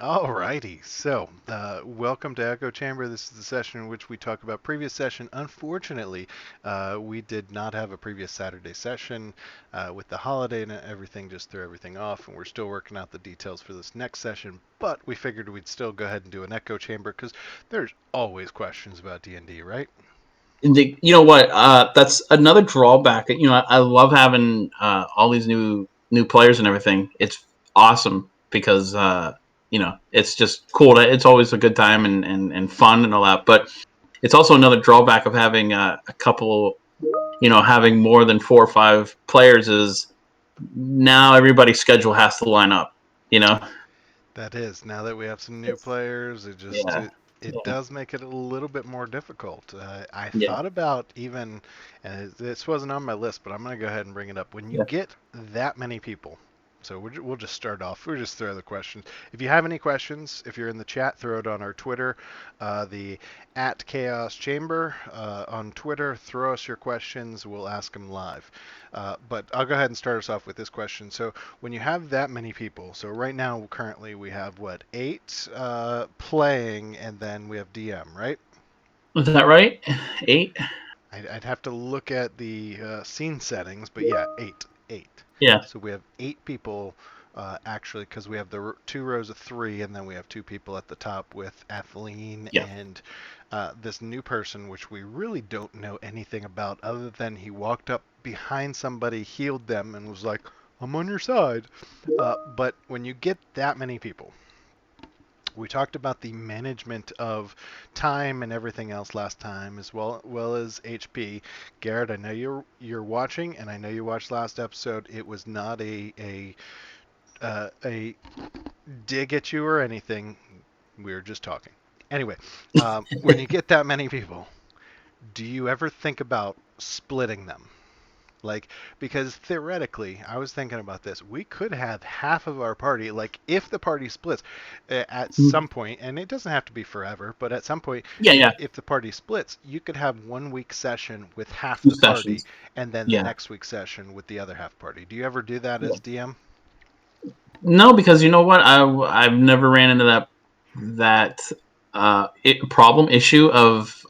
Alrighty, so welcome to Echo Chamber. This is the session in which we talk about previous session. Unfortunately, we did not have a previous Saturday session with the holiday and everything, just threw everything off, and we're still working out the details for this next session. But we figured we'd still go ahead and do an Echo Chamber because there's always questions about D&D, right? You know what? That's another drawback. I love having all these new players and everything. It's awesome because it's just cool. It's always a good time and fun and all that. But it's also another drawback of having a couple. Having more than 4 or 5 players is now everybody's schedule has to line up. You know. That is, now that we have some new players, Yeah. it does make it a little bit more difficult. I Yeah. thought about even, and this wasn't on my list, but I'm going to go ahead and bring it up. When you Yeah. get that many people, so we'll just start off. We'll just throw the questions. If you have any questions, if you're in the chat, throw it on our Twitter, the at Chaos Chamber on Twitter. Throw us your questions. We'll ask them live. But I'll go ahead and start us off with this question. So when you have that many people, so right now currently we have what, eight playing, and then we have DM, right? Is that right? 8. I'd have to look at the scene settings, but yeah, eight. Yeah. So we have eight people actually, because we have the two rows of three, and then we have two people at the top with Atheline Yeah. and this new person, which we really don't know anything about, other than he walked up behind somebody, healed them, and was like, "I'm on your side." But when you get that many people, we talked about the management of time and everything else last time, as well as HP. Garrett, I know you're watching, and I know you watched last episode. It was not a dig at you or anything. We were just talking. Anyway, when you get that many people, do you ever think about splitting them? Like, because theoretically, I was thinking about this. We could have half of our party, like, if the party splits at some point, and it doesn't have to be forever, but at some point, Yeah. Yeah. if the party splits, you could have 1 week session with half Two the party, sessions. and then the Yeah. next week session with the other half party. Do you ever do that Yeah. as DM? No, because you know what? I've never ran into that problem issue of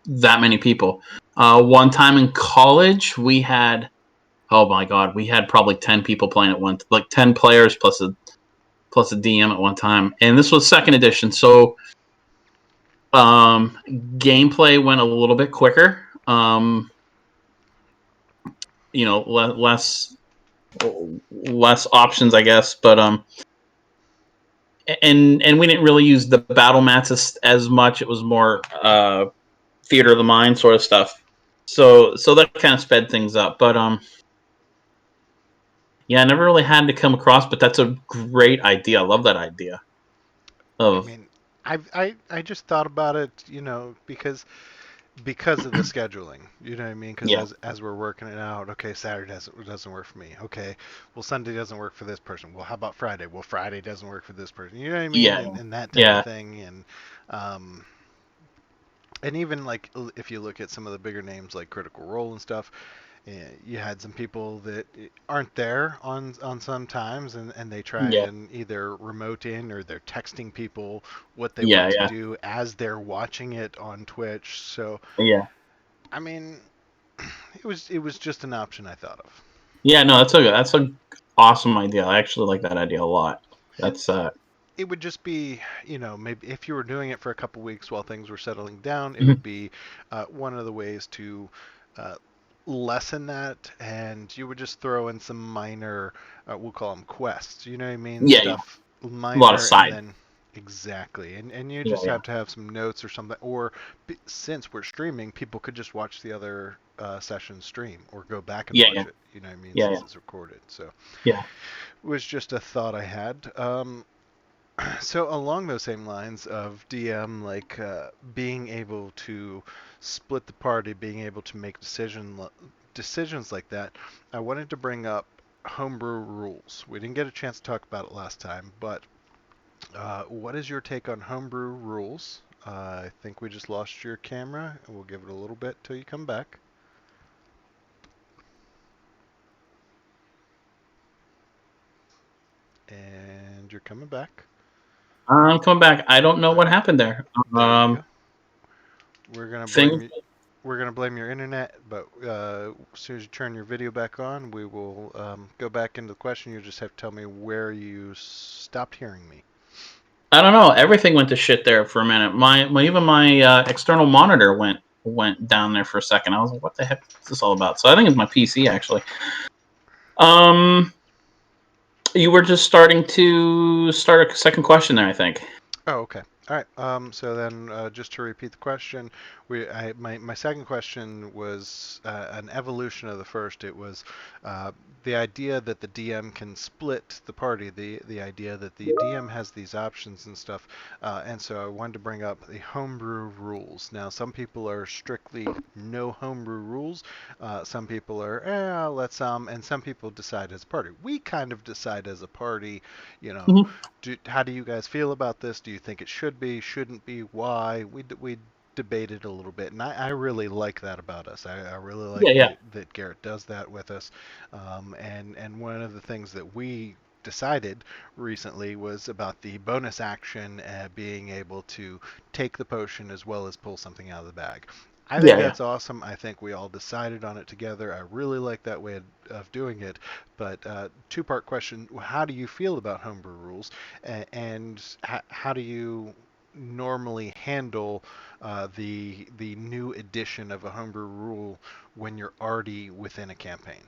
that many people. One time in college, we had oh my god, we had probably 10 people playing at once, like 10 players plus a DM at one time, and this was second edition, so um, gameplay went a little bit quicker. Less options, I guess, but and we didn't really use the battle mats as much. It was more theater of the mind sort of stuff. So that kind of sped things up. But yeah, I never really had to come across. But that's a great idea. I love that idea. I Of mean, I just thought about it, because of the scheduling. You know what I mean? Because yeah, as we're working it out, okay, Saturday doesn't work for me. Okay, well, Sunday doesn't work for this person. Well, how about Friday? Well, Friday doesn't work for this person. You know what I mean? yeah, And that type of yeah, thing. Um, and even like if you look at some of the bigger names like Critical Role and stuff, you had some people that aren't there on some times, and they try yeah, and either remote in, or they're texting people what they want yeah, to yeah, do as they're watching it on Twitch. So yeah, I mean, it was just an option I thought of. yeah. No, that's a awesome idea. I actually like that idea a lot. And That's it would just be, maybe if you were doing it for a couple weeks while things were settling down, it mhm. would be one of the ways to uh, lessen that, and you would just throw in some minor, we'll call them quests. You know what I mean? Yeah, yeah. Stuff A lot of minor, and side. then exactly, and you Yeah, just yeah, have to have some notes or something. Or since we're streaming, people could just watch the other session stream or go back and yeah, yeah, watch it. You know what I mean? yeah, Since yeah, it's recorded. So yeah. it was just a thought I had. So along those same lines of DM, like being able to split the party, being able to make decisions like that, I wanted to bring up homebrew rules. We didn't get a chance to talk about it last time, but what is your take on homebrew rules? I think we just lost your camera, and we'll give it a little bit till you come back. And you're coming back. I'm coming back. I don't know All what right, happened there. there you go. We're gonna blame Things. you. We're gonna blame your internet, but as soon as you turn your video back on, we will go back into the question. You just have to tell me where you stopped hearing me. I don't know. Everything went to shit there for a minute. My external monitor went down there for a second. I was like, what the heck is this all about? So I think it's my PC actually. Um, you were just starting to start a second question there, I think. Oh, okay. All right. So then, just to repeat the question, my second question was an evolution of the first. It was uh, the idea that the DM can split the party, the idea that the DM has these options and stuff. And so I wanted to bring up the homebrew rules. Now, some people are strictly no homebrew rules. Some people are, let's and some people decide as a party. We kind of decide as a party, you know, Mm-hmm. how do you guys feel about this? Do you think it should be, shouldn't be? Why? We debated a little bit, and I really like that about us. I really Yeah, like yeah, that Garrett does that with us. And one of the things that we decided recently was about the bonus action being able to take the potion as well as pull something out of the bag. I think yeah, yeah. that's awesome. I think we all decided on it together. I really like that way of doing it. But two-part question: how do you feel about homebrew rules, and how do you normally handle the new addition of a homebrew rule when you're already within a campaign?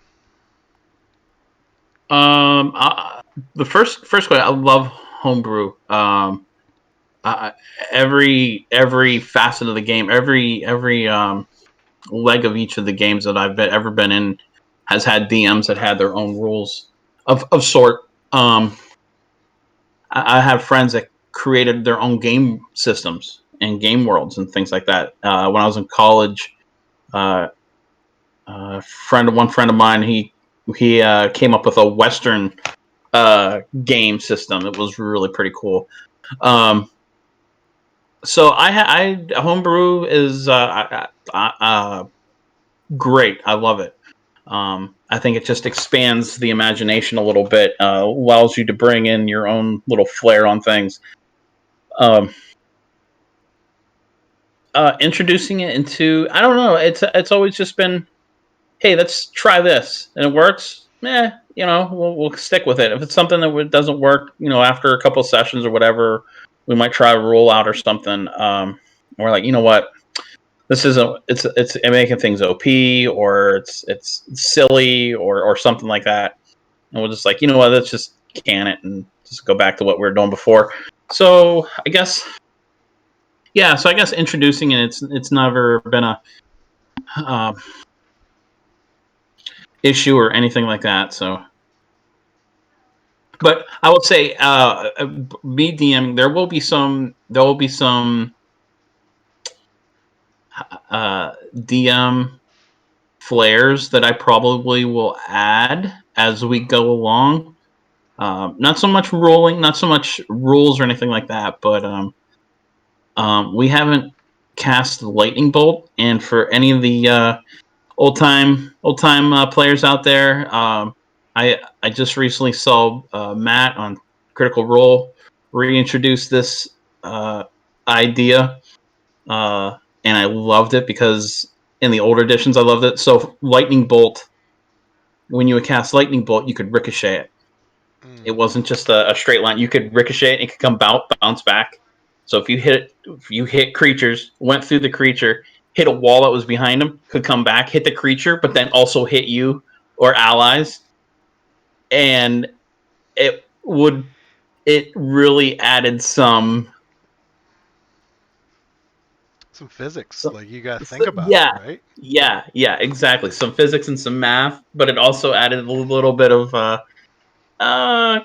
Um, I, the first question, I love homebrew. I, every facet of the game, every leg of each of the games that ever been in has had DMs that had their own rules of sort. Um, I have friends that created their own game systems and game worlds and things like that. When I was in college, uh, one friend of mine, he came up with a Western game system. It was really pretty cool. Um, so I homebrew is great. I love it. I think it just expands the imagination a little bit, allows you to bring in your own little flair on things. Um, Introducing it into, I don't know, it's always just been, hey, let's try this, and it works. We'll stick with it. If it's something that doesn't work, after a couple of sessions or whatever, we might try a rule out or something. We're like, you know what, this isn't, it's making things OP, or it's silly, or something like that, and we'll just like, you know what, let's just can it and just go back to what we were doing before. So I guess, yeah. So I guess introducing it, it's never been a uh, issue or anything like that. So, but I would say, me DMing, there will be some DM flares that I probably will add as we go along. Not so much rolling, not so much rules or anything like that, but we haven't cast lightning bolt, and for any of the old time players out there, I just recently saw Matt on Critical Role reintroduce this uh, idea, and I loved it because in the older editions I loved it. So lightning bolt, when you would cast lightning bolt, you could ricochet it. It Mm. wasn't just a straight line. You could ricochet it. It could come bounce back. So if you hit creatures, went through the creature, hit a wall that was behind them, could come back, hit the creature, but then also hit you or allies, and it would it really added Some physics, some like you got to think about it, yeah, right? yeah, exactly, some physics and some math, but it also added a little bit of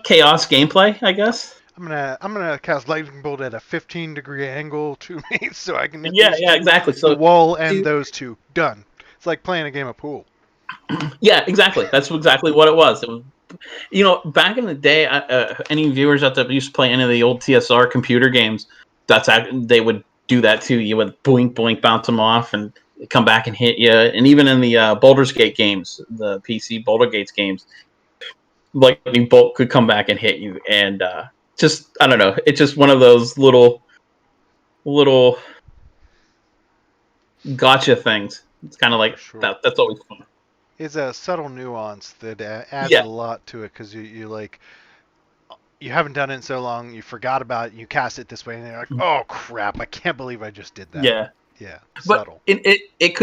chaos gameplay, I guess. I'm gonna cast lightning bolt at a 15-degree angle to me, so I can hit Yeah, these yeah, two, exactly. the So wall and those two. Done. It's like playing a game of pool. yeah, exactly. That's exactly what it was. It was, back in the day, any viewers out there that used to play any of the old TSR computer games, they would do that too. You would boink boink bounce them off and come back and hit you. And even in the Baldur's Gate games, the PC Baldur's Gate games, lightning bolt could come back and hit you. And just I don't know. It's just one of those little gotcha things. It's kind of For like sure. that. That's always fun. It's a subtle nuance that adds Yeah, a lot to it because you like you haven't done it in so long, you forgot about it, you cast it this way, and you're like, oh crap, I can't believe I just did that. yeah. Yeah, But subtle. it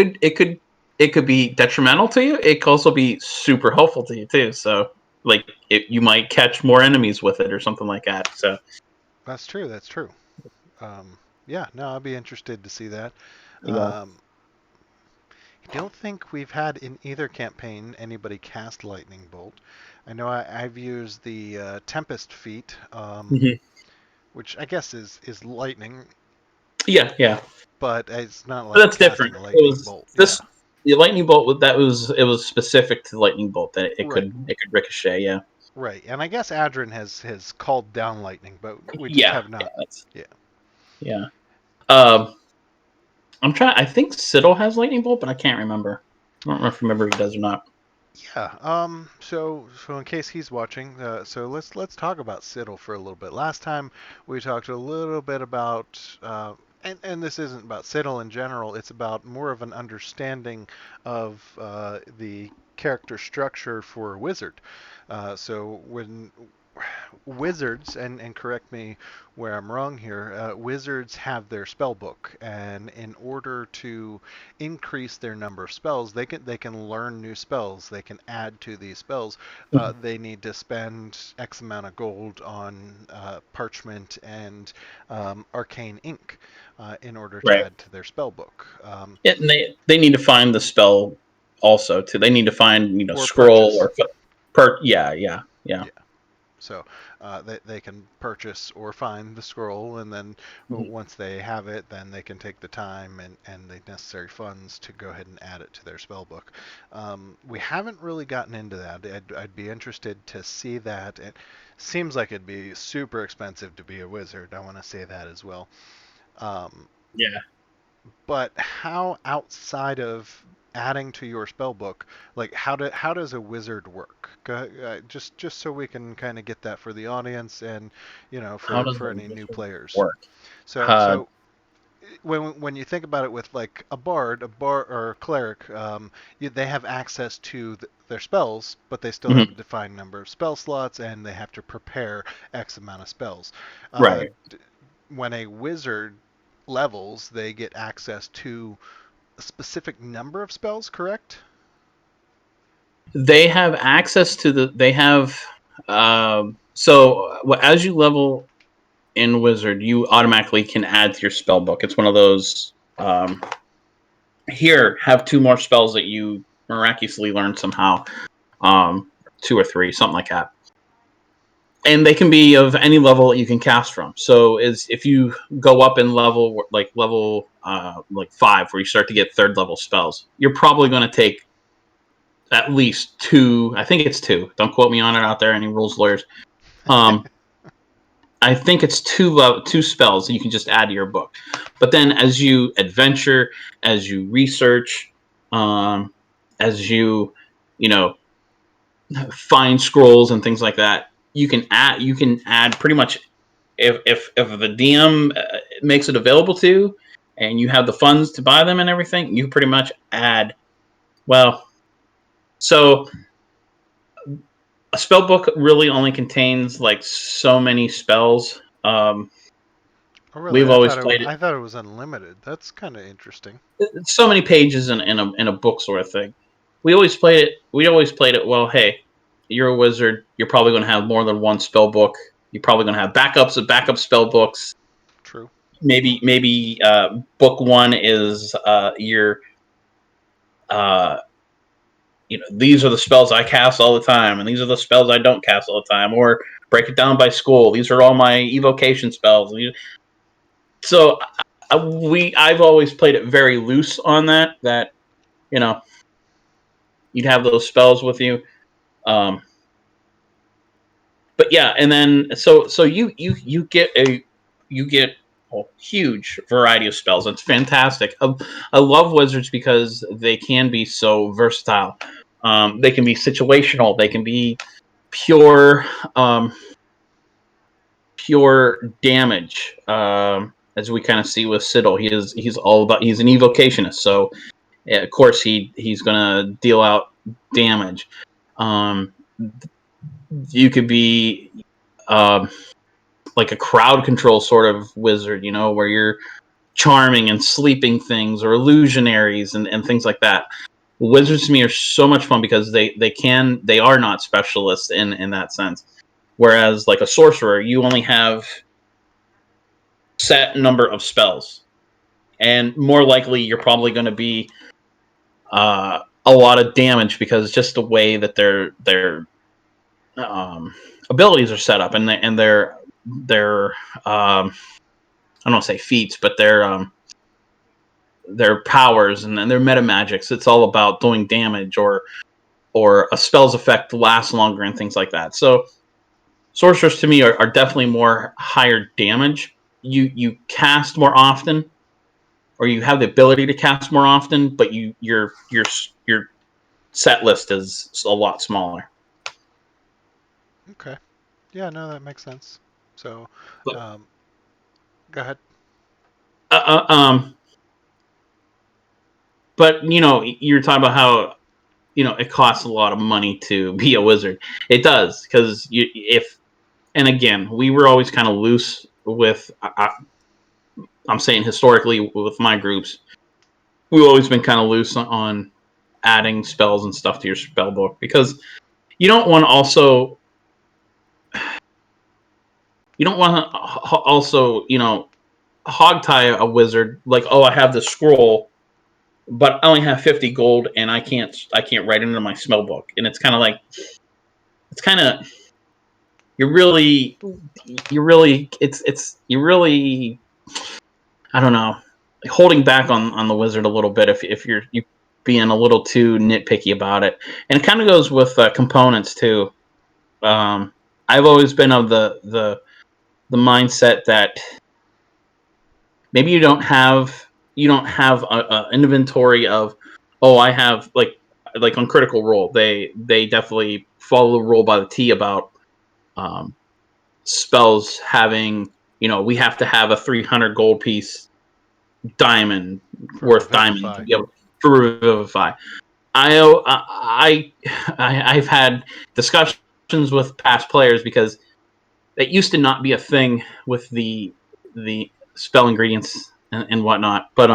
could be detrimental to you. It could also be super helpful to you too. So like you might catch more enemies with it or something like that. So That's true. That's true. Yeah, no, I'll be interested to see that. yeah. Um, I don't think we've had in either campaign anybody cast lightning bolt. I know I've used the Tempest feat, Hmm. which I guess is lightning, Yeah, yeah. but it's not But like that's different. casting a It lightning was bolt. Yeah. this the lightning bolt that was it was specific to lightning bolt that Right. it could ricochet. Yeah, Right. And I guess Adrin has called down lightning, but we just yeah, have yeah. not. That's Yeah. yeah. Um, I'm trying. I think Siddle has lightning bolt, but I can't remember. I don't remember if he does or not. Yeah. So in case he's watching, so let's talk about Siddle for a little bit. Last time we talked a little bit about, and this isn't about Siddle in general. It's about more of an understanding of the character structure for a wizard. So when wizards, and correct me where I'm wrong here, wizards have their spell book, and in order to increase their number of spells, they can learn new spells, they can add to these spells. They need to spend X amount of gold on parchment and arcane ink in order to Right. add to their spell book, Yeah, and they need to find the spell also too. They need to find or scroll purchase. or per. Yeah, yeah, yeah. Yeah. So they can purchase or find the scroll, and then Mhm. once they have it, then they can take the time and the necessary funds to go ahead and add it to their spell book. We haven't really gotten into that. I'd be interested to see that. It seems like it'd be super expensive to be a wizard. I want to say that as well. Um, Yeah. but how outside of adding to your spell book, like how does a wizard work? Just so we can kind of get that for the audience and How does for a any new wizard players. work? So Uh, so when you think about it with like a bar or a cleric, they have access to their spells, but they still have a mhm. defined number of spell slots, and they have to prepare X amount of spells. Uh, Right. when a wizard levels, they get access to a specific number of spells, correct? They have access to they have as you level in wizard, you automatically can add to your spell book. It's one of those here have two more spells that you miraculously learn somehow. Two or three, something like that. And they can be of any level that you can cast from. So is if you go up in level like 5 where you start to get third level spells, you're probably going to take at least two. I think it's two. Don't quote me on it out there, any rules lawyers. Um, I think it's two spells that you can just add to your book. But then as you adventure, as you research, um, as you know find scrolls and things like that, you can add pretty much if the DM makes it available to you, and you have the funds to buy them and everything, you pretty much add. Well, so a spell book really only contains like so many spells. Oh, really? We've always played I thought it was unlimited. That's kind of interesting. so many pages in a book sort of thing. We always played it. Well, hey, you're a wizard. You're probably going to have more than one spell book. You're probably going to have backups of backup spell books. True. Maybe book one is your uh, these are the spells I cast all the time, and these are the spells I don't cast all the time. Or break it down by school. These are all my evocation spells. So I've always played it very loose on that. That you know you'd have those spells with you. Um, but yeah, and then so you get a huge variety of spells. It's fantastic. I love wizards because they can be so versatile. They can be situational. They can be pure um, pure damage. As we kind of see with Siddle, he's all about he's an evocationist, so yeah, of course he's gonna deal out damage. Um, you could be um, like a crowd control sort of wizard, you know, where you're charming and sleeping things or illusionaries and things like that. Wizards to me are so much fun because they are not specialists in that sense. Whereas like a sorcerer, you only have set number of spells, and more likely you're probably going to be a lot of damage because just the way that their um, abilities are set up and their I don't want to say feats, but their powers and their meta magics. It's all about doing damage or a spell's effect lasts longer and things like that. So sorcerers to me are definitely more higher damage. You cast more often, or you have the ability to cast more often, but your set list is a lot smaller. Okay. Yeah, no, that makes sense. So, But um, go ahead. uh, uh, um, but you know, you're talking about how it costs a lot of money to be a wizard. It does because you if and again, we were always kind of loose with. I'm saying historically with my groups, we've always been kind of loose on adding spells and stuff to your spell book because you don't want to also you don't want to also hog tie a wizard like, oh, I have the scroll but I only have 50 gold and I can't write it into my spell book, and it's kind of like it's kind of you're really you're really I don't know, holding back on the wizard a little bit if you being a little too nitpicky about it. And it kind of goes with components too. um I've always been of the mindset that maybe you don't have a inventory of, oh, I have like on Critical Role, they definitely follow the rule by the T about um spells having, we have to have a 300 gold piece diamond For worth diamond to Revivify. be able to revivify. I've had discussions with past players because it used to not be a thing with the spell ingredients and whatnot. But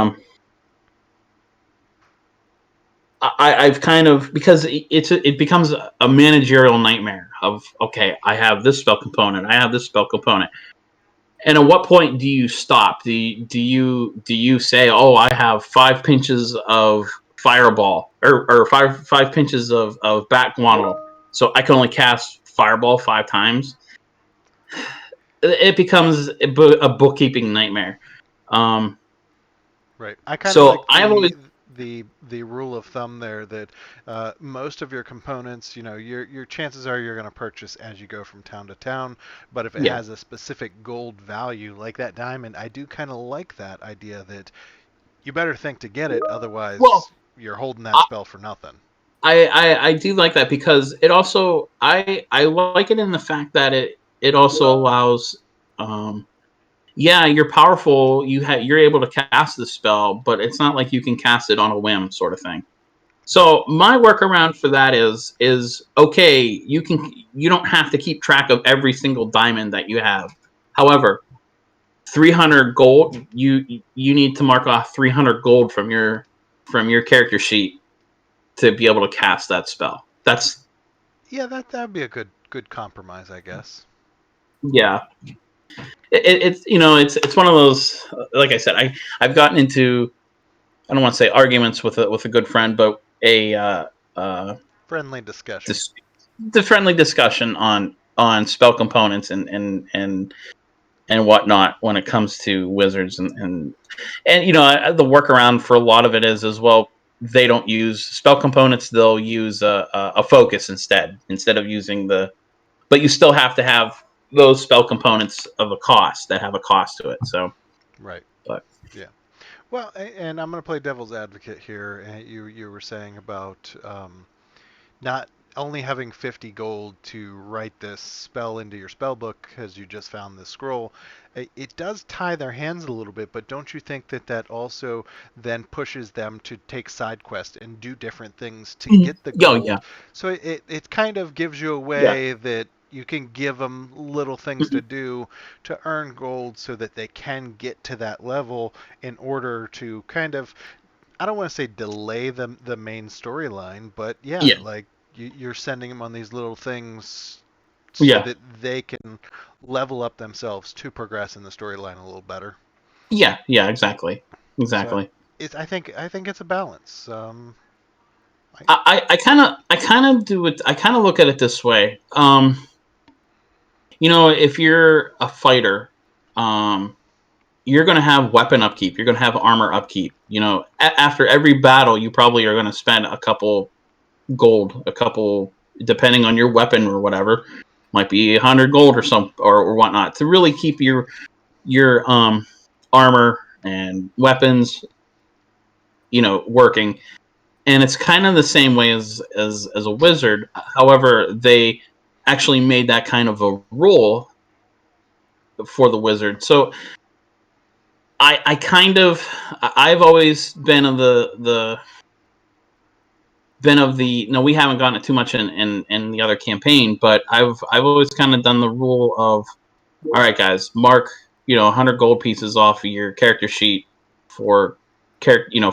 I've kind of, because it becomes a managerial nightmare of, okay, I have this spell component, I have this spell component, and at what point do you stop? Do you say, oh, I have 5 pinches of fireball or five pinches of bat guano, so I can only cast fireball 5 times? It becomes a bookkeeping nightmare. Um, Right. I kind of so like I've always the rule of thumb there that most of your components, your chances are you're going to purchase as you go from town to town. But if it yeah. has a specific gold value, like that diamond, I do kind of like that idea that you better think to get it, Well, otherwise you're holding that I, spell for nothing. I do like that because it also I like it in the fact that it also allows, yeah, you're powerful, you're able to cast the spell, but it's not like you can cast it on a whim sort of thing. So my workaround for that is okay, you don't have to keep track of every single diamond that you have. However, 300 gold, you need to mark off 300 gold from your character sheet to be able to cast that spell. That's Yeah, that'd be a good compromise, I guess. yeah. It's one of those. Like I said, I've gotten into, I don't want to say arguments with a good friend, but a uh, Friendly discussion. dis- the friendly discussion on spell components and whatnot when it comes to wizards and the workaround for a lot of it is as well, they don't use spell components, they'll use a focus instead of using the, but you still have to have those spell components of a cost that have a cost to it. So, Right. but Yeah. Well, and I'm going to play devil's advocate here. And you were saying about not only having 50 gold to write this spell into your spell book because you just found this scroll, it does tie their hands a little bit, but don't you think that that also then pushes them to take side quests and do different things to Mhm. get the Oh yeah, gold? So it kind of gives you a yeah. way that you can give them little things to Mhm. do to earn gold so that they can get to that level in order to kind of, I don't want to say delay the main storyline, but yeah, Yeah, like you're sending them on these little things so yeah, that they can level up themselves to progress in the storyline a little better. yeah, yeah. Exactly, So exactly. I think it's a balance. I, I kind of do it. I kind of look at it this way. If you're a fighter, um, you're going to have weapon upkeep. You're going to have armor upkeep. After every battle, you probably are going to spend a couple gold, a couple, depending on your weapon or whatever, might be 100 gold or some or whatnot to really keep your armor and weapons, working. And it's kind of the same way as a wizard. However, they actually made that kind of a rule for the wizard. So I kind of I've always been of the no, we haven't gotten it too much in the other campaign, but I've always kind of done the rule of, all right, guys, mark 100 gold pieces off of your character sheet for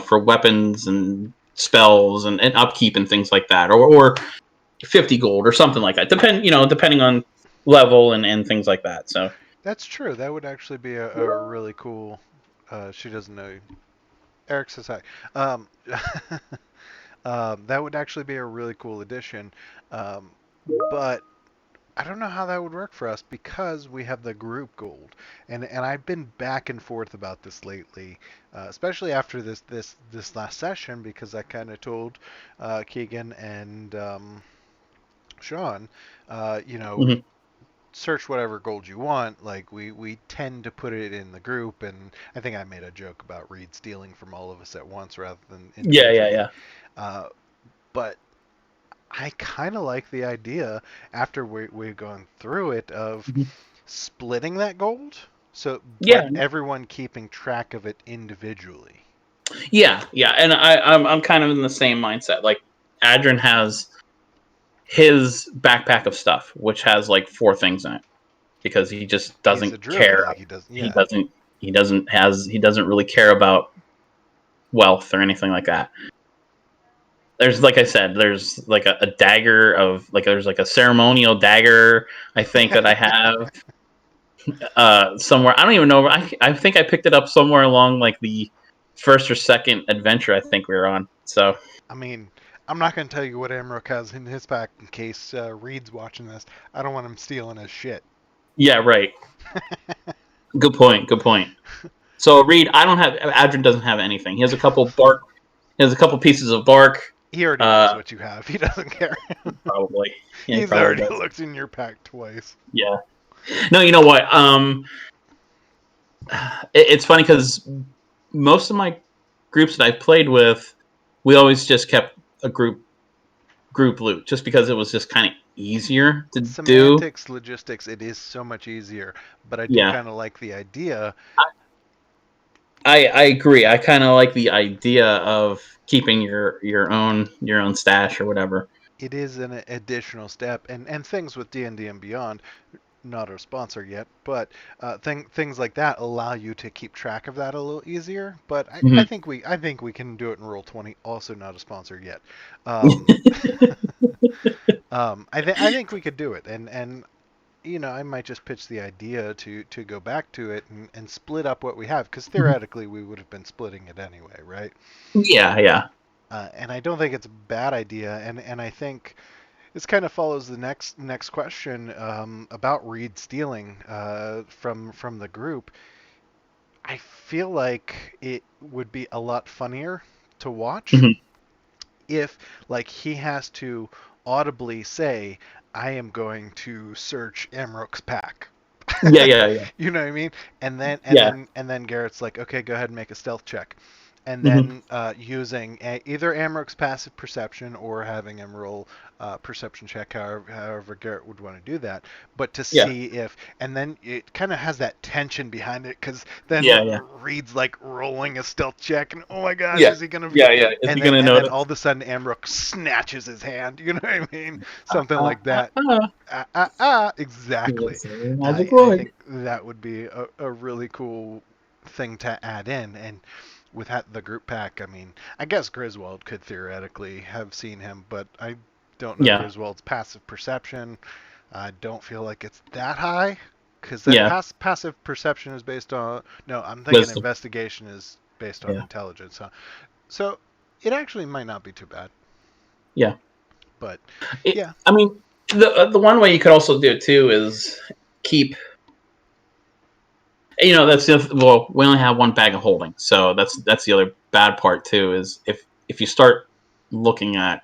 for weapons and spells and upkeep and things like that, or 50 gold or something like that. Depending on level and things like that. So that's true. That would actually be a really cool. She doesn't know. Eric says hi. Um, that would actually be a really cool addition. Um, but I don't know how that would work for us because we have the group gold, and I've been back and forth about this lately, especially after this last session because I kind of told Keegan and Sean, uh, you know, mhm. search whatever gold you want. Like we tend to put it in the group, and I think I made a joke about Reed stealing from all of us at once rather than Yeah, yeah, individually. yeah. Uh, but I kind of like the idea after we've gone through it of Mhm. splitting that gold. So, but Yeah, everyone keeping track of it individually. yeah, yeah. And I'm kind of in the same mindset. Like Adrian has his backpack of stuff, which has like four things in it because he just He's doesn't a druid, care. like he does. He Yeah, doesn't. He doesn't really care about wealth or anything like that. There's, like I said, there's like a dagger of like there's like a ceremonial dagger I think that I have somewhere. I don't even know. I think I picked it up somewhere along like the first or second adventure I think we were on. So I mean, I'm not going to tell you what Amrook has in his pack in case Reed's watching this. I don't want him stealing his shit. yeah, right. Good point. Good point. So Reed, I don't have. Adrian doesn't have anything. He has a couple bark. He has a couple pieces of bark. He already knows Uh, what you have. He doesn't care. Probably. Yeah, he He's probably already does. looked in your pack twice. Yeah. No, you know what? It's funny because most of my groups that I played with, we always just kept a group loot, just because it was just kind of easier to do. Semantics, logistics, it is so much easier, but I do Yeah, kind of like the idea. I agree. I kind of like the idea of keeping your own stash or whatever. It is an additional step, and things with D&D and Beyond, not our sponsor yet, but things like that allow you to keep track of that a little easier. But I Mhm. think we can do it in Roll20, also not a sponsor yet. Um, I think we could do it, and I might just pitch the idea to go back to it and split up what we have, because theoretically we would have been splitting it anyway, right? Yeah, yeah. And I don't think it's a bad idea, and I think this kind of follows the next question about Reed stealing from the group. I feel like it would be a lot funnier to watch Mhm. if, like, he has to audibly say, "I am going to search Amrook's pack." Yeah, yeah, yeah, You know what I mean? And then and yeah. then and then Garrett's like, "Okay, go ahead and make a stealth check." and Hmm. then using either Amrok's passive perception or having him roll perception check, however Garrett would want to do that, but to Yeah. see if, and then it kind of has that tension behind it, because then Yeah. Yeah. Reed's like rolling a stealth check, and oh my gosh, Yeah. is he gonna be? Yeah. Yeah. Is he And then gonna all notice? of a sudden Amrok snatches his hand. You know what I mean? Uh, Something uh, like that. uh. Exactly. It's a magic word. think that would be a really cool thing to add in. And with the group pack, I mean, I guess Griswold could theoretically have seen him, but I don't know Yeah. Griswold's passive perception. I don't feel like it's that high, because that Yeah. passive perception is based on. No, I'm thinking Wisdom. investigation is based on Yeah. intelligence. Huh? So it actually might not be too bad. Yeah. But It, yeah, I mean, the one way you could also do it too is keep. That's well, we only have one bag of holding, so that's the other bad part too. Is if you start looking at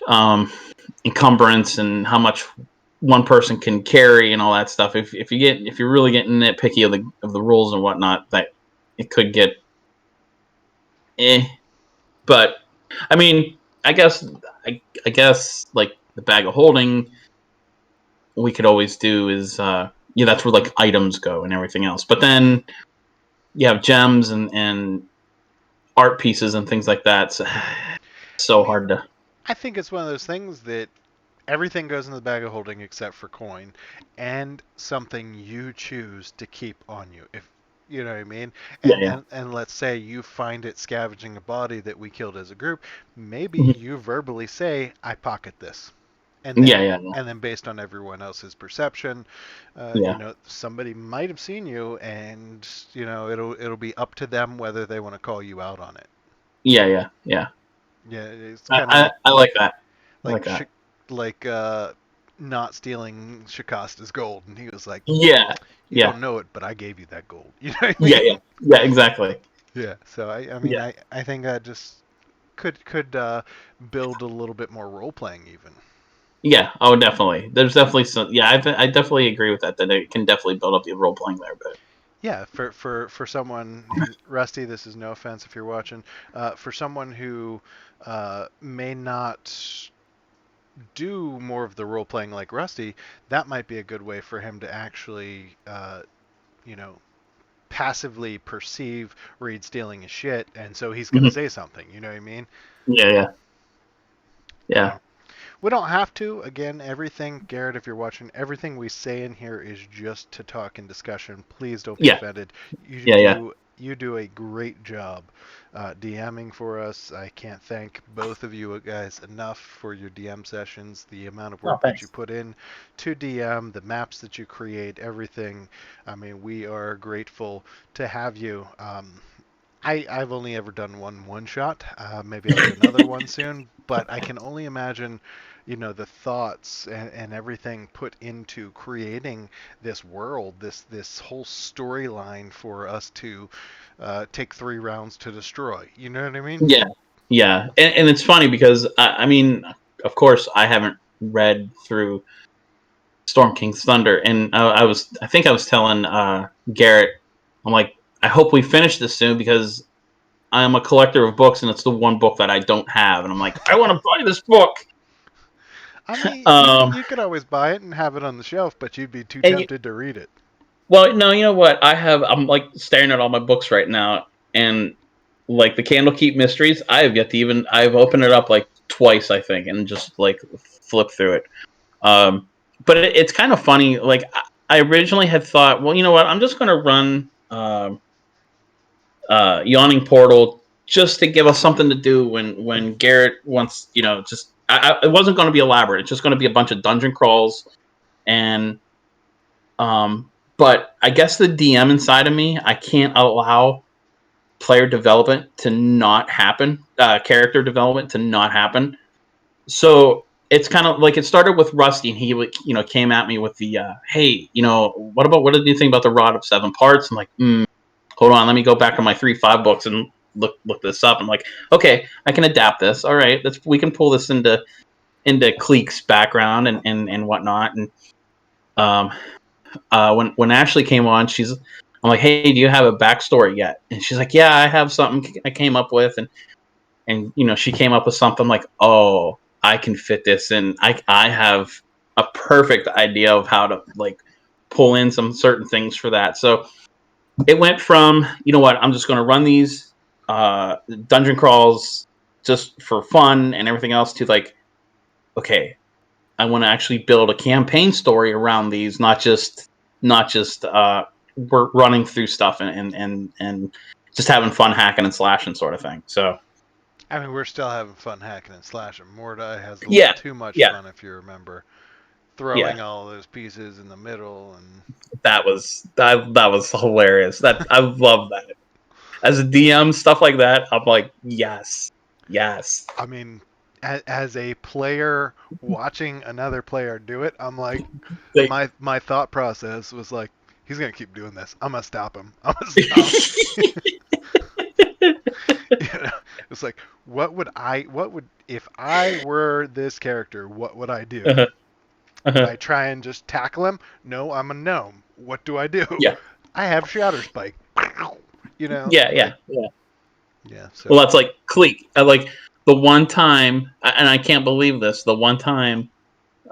um, encumbrance and how much one person can carry and all that stuff, if you're really getting nitpicky of the rules and whatnot, that it could get eh. But I mean, I guess like the bag of holding we could always do is yeah, that's where like items go and everything else. But then you have gems and art pieces and things like that. So, I so mean, hard to. I think it's one of those things that everything goes in the bag of holding except for coin and something you choose to keep on you. If you know what I mean? Yeah, And yeah, let's say you find it scavenging a body that we killed as a group, maybe mhm. you verbally say, "I pocket this." Yeah, yeah, And then based on everyone else's perception, yeah, somebody might have seen you, and it'll be up to them whether they want to call you out on it. yeah, yeah, yeah. Yeah, it's I, kind of I, I like that. I like like that. like not stealing Shakosta's gold, and he was like, Yeah, "You yeah, don't know it, but I gave you that gold." You know what I yeah, yeah, mean? yeah. Exactly. Yeah. So I mean, Yeah, I think that just could build a little bit more role playing even. yeah. Oh, definitely. There's definitely some. Yeah, I definitely agree with that. That it can definitely build up the role playing there. But Yeah, for someone, and Rusty, this is no offense if you're watching, for someone who may not do more of the role playing like Rusty, that might be a good way for him to actually, you know, passively perceive Reed stealing his shit, and so he's gonna mhm. say something. You know what I mean? Yeah, yeah, yeah, So we don't have to. Again, everything, Garrett, if you're watching, everything we say in here is just to talk in discussion. Please don't be yeah, offended. You yeah, yeah. do you do a great job DMing for us. I can't thank both of you guys enough for your DM sessions. The amount of Oh, work that you thanks. put in to DM, the maps that you create, everything. I mean, we are grateful to have you. I've only ever done one shot. Maybe I'll do another one soon, but I can only imagine, the thoughts and everything put into creating this world, this whole storyline for us to take 3 rounds to destroy. You know what I mean? Yeah, yeah, and it's funny because I mean, of course, I haven't read through Storm King's Thunder, and I think I was telling Garrett, I'm like, I hope we finish this soon because I'm a collector of books, and it's the one book that I don't have, and I'm like, I want to buy this book. I mean, Um, you could always buy it and have it on the shelf, but you'd be too and tempted to read it. well, no, you know what? I'm like staring at all my books right now, and like the Candlekeep Mysteries, I have yet to even. I've opened it up like twice, I think, and just like flip through it. Um, but it's kind of funny. Like I originally had thought, well, you know what? I'm just going to run Yawning Portal just to give us something to do when Garrett wants, just it wasn't going to be elaborate. It's just going to be a bunch of dungeon crawls and but I guess the DM inside of me, I can't allow player development to not happen, character development to not happen. So it's kind of like it started with Rusty, and he came at me with the hey, what did you think about the Rod of Seven Parts? I'm like, hold on, let me go back to my 3.5 books and look this up. I'm like, okay, I can adapt this. All right, we can pull this into Cleek's background and whatnot. And um, when Ashley came on, she's I'm like, hey, do you have a backstory yet? And she's like, yeah, I have something I came up with, and she came up with something. I'm like, oh, I can fit this in. I have a perfect idea of how to like pull in some certain things for that. So it went from, what, I'm just going to run these dungeon crawls just for fun and everything else, to like, okay, I want to actually build a campaign story around these, not just we're running through stuff and just having fun hacking and slashing sort of thing. So I mean, we're still having fun hacking and slashing. Mordai has a little yeah, too much yeah, fun, if you remember, yeah. throwing all those pieces in the middle. And That was hilarious. That I love that. As a DM, stuff like that, I'm like, yes, yes. I mean, as a player watching another player do it, I'm like, Like, my thought process was like, he's gonna keep doing this. I'm gonna stop him. I'm gonna stop. You know, it's like, what would, if I were this character, what would I do? uh-huh, Would uh-huh. I try and just tackle him? No, I'm a gnome. What do I do? Yeah, I have Shatter Spike. You know, yeah, like, yeah, yeah. yeah. So Well, that's like clique. I like the one time, and I can't believe this. The one time,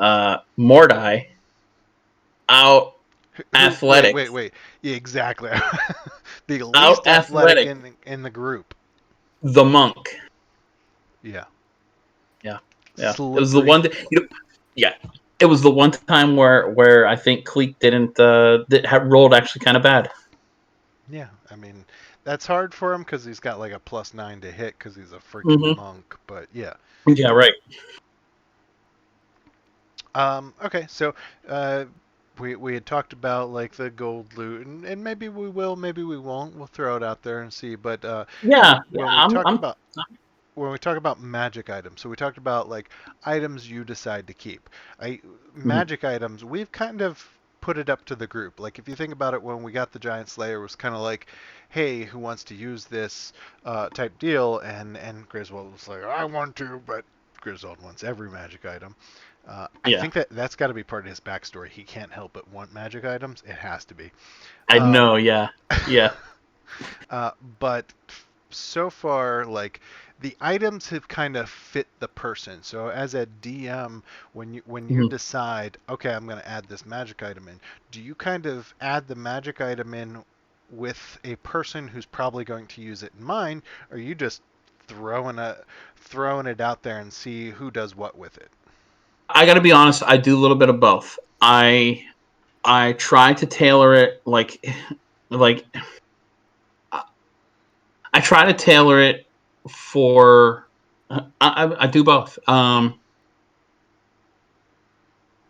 Mordai out who? Wait, athletic, wait, wait. Yeah, exactly. The out least athletic athletic in the group. the monk. Yeah. Yeah, yeah. It was the Slippery. one. Yeah, it was the one time where I think clique didn't that had rolled actually kind of bad. Yeah. I mean, that's hard for him because he's got like a +9 to hit because he's a freaking Hmm. monk. But yeah. Yeah, right. Okay, so uh, we had talked about like the gold loot, and maybe we will, maybe we won't. We'll throw it out there and see. But Yeah, yeah. when we I'm. talk I'm. about magic items, so we talked about like items you decide to keep. Mhm. Magic items, we've kind of put it up to the group. Like if you think about it, when we got the Giant Slayer, it was kind of like, hey, who wants to use this type deal? And Griswold was like, I want to, but Griswold wants every magic item. I Yeah, think that got to be part of his backstory. He can't help but want magic items. It has to be. I Um, know. Yeah, yeah. uh, but so far, like the items have kind of fit the person. So as a DM, when you Mhm. decide, okay, I'm going to add this magic item in, do you kind of add the magic item in with a person who's probably going to use it in mind, or are you just throwing it out there and see who does what with it? I got to be honest. I do a little bit of both. I try to tailor it like I try to tailor it for. I do both.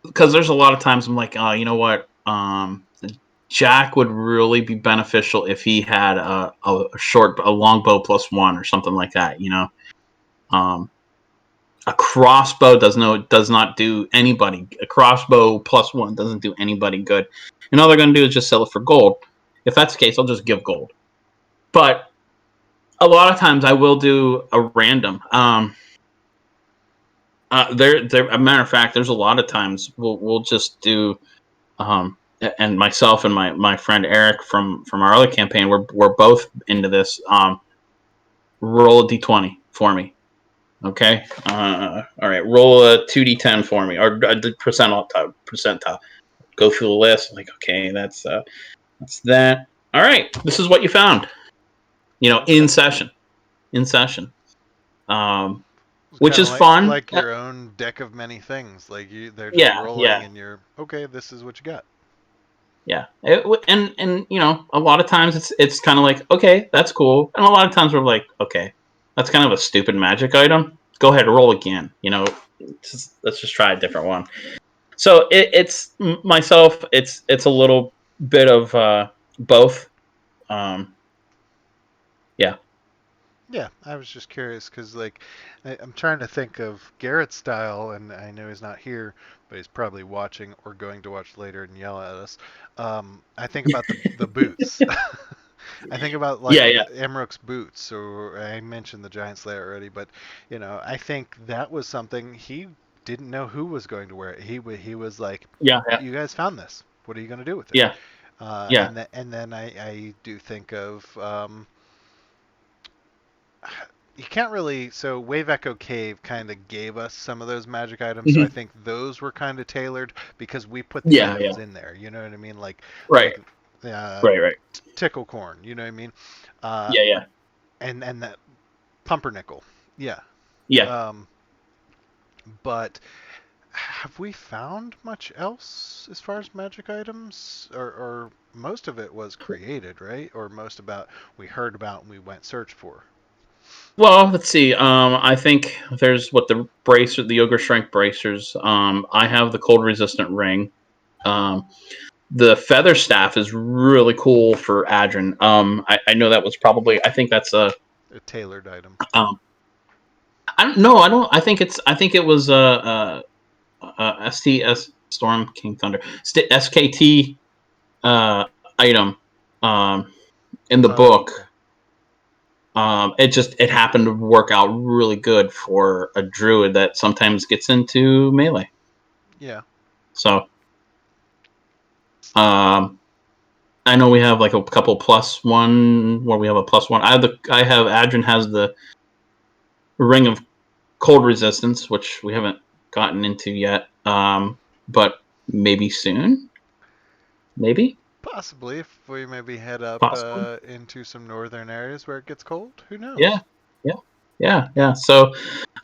Because there's a lot of times I'm like, oh, you know what? Jack would really be beneficial if he had a longbow +1 or something like that. Um, a crossbow does not do anybody. A crossbow +1 doesn't do anybody good. And all they're going to do is just sell it for gold. If that's the case, I'll just give gold. But a lot of times I will do a random. There. A matter of fact, there's a lot of times we'll just do um, and myself and my friend Eric from our other campaign, we're both into this. Roll a d20 for me, okay? All right, roll a 2d10 for me, or the percentile. Go through the list. I'm like, okay, that's that. All right, this is what you found. In Okay. session, in session, um, It's which kind of is like fun. your own deck of many things. Like they're just Yeah, rolling, yeah. and you're okay. This is what you got. Yeah, and a lot of times it's kind of like, okay, that's cool, and a lot of times we're like, okay, that's kind of a stupid magic item. Go ahead, roll again. Let's just try a different one. So it's myself. It's a little bit of both. Um, yeah, Yeah, I was just curious because like I'm trying to think of Garrett's style, and I know he's not here, but he's probably watching or going to watch later and yell at us. I think about the boots. I think about yeah, like yeah, Emrook's boots, or I mentioned the Giant Slayer already, but I think that was something he didn't know who was going to wear it. He was like, yeah, yeah, "You guys found this. What are you going to do with it?" yeah, Yeah. And then I do think of you can't really. So Wave Echo Cave kind of gave us some of those magic items, so I Hmm. think those were kind of tailored because we put the Yeah. Yeah. items in there. You know what I mean? Right. Like Right. Right. tickle corn. You know what I mean? Uh, Yeah. Yeah. and that pumpernickel. Yeah. Yeah. Um, but have we found much else as far as magic items, or most of it was created, right? Or most about we heard about and we went search for. Well, let's see. I think there's what the bracer, the ogre strength bracers. I have the cold resistant ring. Um, the feather staff is really cool for Adrin. I know that was probably. I think that's a. A tailored item. Um, I don't know. I don't. I think it's. I think it was STS Storm King Thunder SKT item um, in the Oh, book. okay. It happened to work out really good for a druid that sometimes gets into melee. Yeah. So um, I know we have like a couple plus one where we have a plus one. I have Adrian has the ring of cold resistance, which we haven't gotten into yet. But maybe soon. Maybe Possibly if we maybe head up possibly. into some northern areas where it gets cold. Who Yeah, knows? yeah, yeah, yeah. So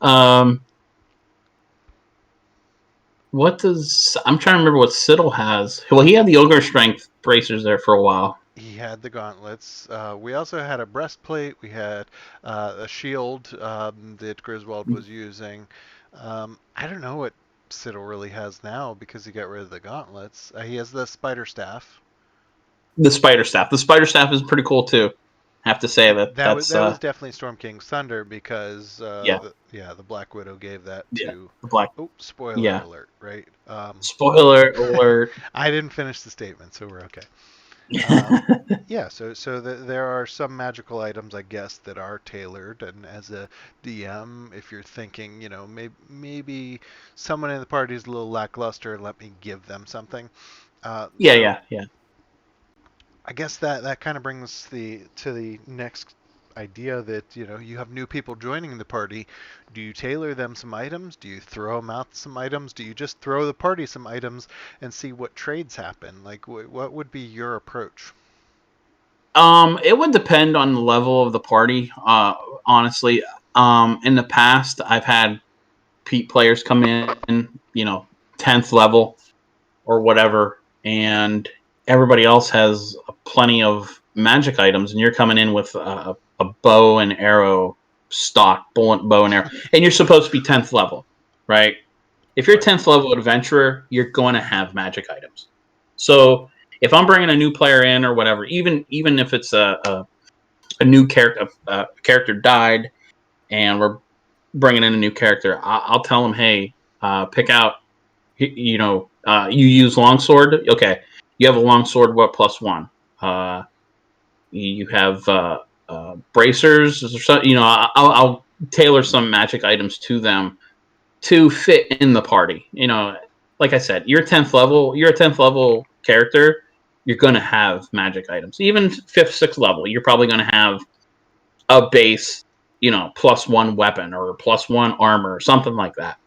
um, what does I'm trying to remember what Siddle has. Well, he had the ogre strength bracers there for a while. He had the gauntlets. We also had a breastplate. We had a shield that Griswold was using. I don't know what Siddle really has now because he got rid of the gauntlets. He has the spider staff. The spider staff. The spider staff is pretty cool too. I have to say that's That was definitely Storm King's thunder because yeah, the Black Widow gave that yeah, to. the black, Oh, spoiler yeah. alert! Right. Spoiler alert. I didn't finish the statement, so we're okay. Um, yeah, there are some magical items, I guess, that are tailored, and as a DM, if you're thinking, maybe someone in the party is a little lackluster, let me give them something. Yeah, So yeah, yeah. I guess that kind of brings the next idea that you have new people joining the party. Do you tailor them some items? Do you throw them out some items? Do you just throw the party some items and see what trades happen? Like, what would be your approach? It would depend on the level of the party. Honestly, in the past, I've had players come in, 10th level or whatever, and everybody else has plenty of magic items, and you're coming in with a bow and arrow stock, bullet bow and arrow, and you're supposed to be 10th level, right? If you're Right. 10th level adventurer, you're going to have magic items. So if I'm bringing a new player in or whatever, even if it's a new character, a character died, and we're bringing in a new character, I'll tell them, hey, pick out, you use longsword. Okay, you have a longsword. What plus one? Uh, you have bracers, or so, I'll tailor some magic items to them to fit in the party. Like I said, you're a 10th level character, you're gonna have magic items. Even 5th, 6th level, you're probably gonna have a base, plus one weapon or plus one armor or something like that.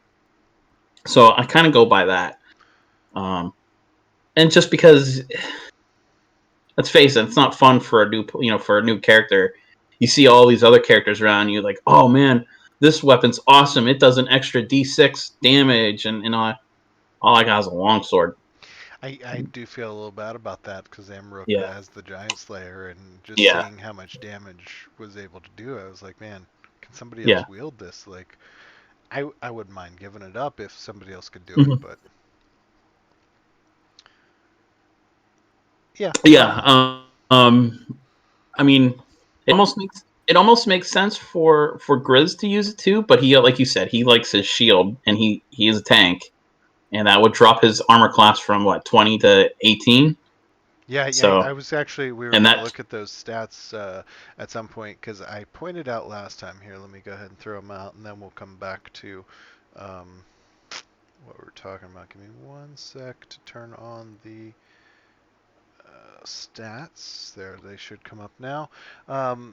So I kind of go by that. Um, and just because, let's face it, it's not fun for a new character. You see all these other characters around you, like, oh man, this weapon's awesome. It does an extra D6 damage, and all I got is a longsword. I do feel a little bad about that because Amrook Yeah, has the Giant Slayer, and just yeah, seeing how much damage was able to do, I was like, man, can somebody yeah. else wield this? Like, I wouldn't mind giving it up if somebody else could do it, Mhm. but yeah, Yeah. I mean, it almost makes sense for Grizz to use it too, but he, like you said, he likes his shield, and he is a tank, and that would drop his armor class from what 20 to 18. yeah. I So, was actually we were and gonna that look at those stats at some point because I pointed out last time. Here, let me go ahead and throw them out, and then we'll come back to um, what we're talking about. Give me one sec to turn on the stats. There, they should come up now.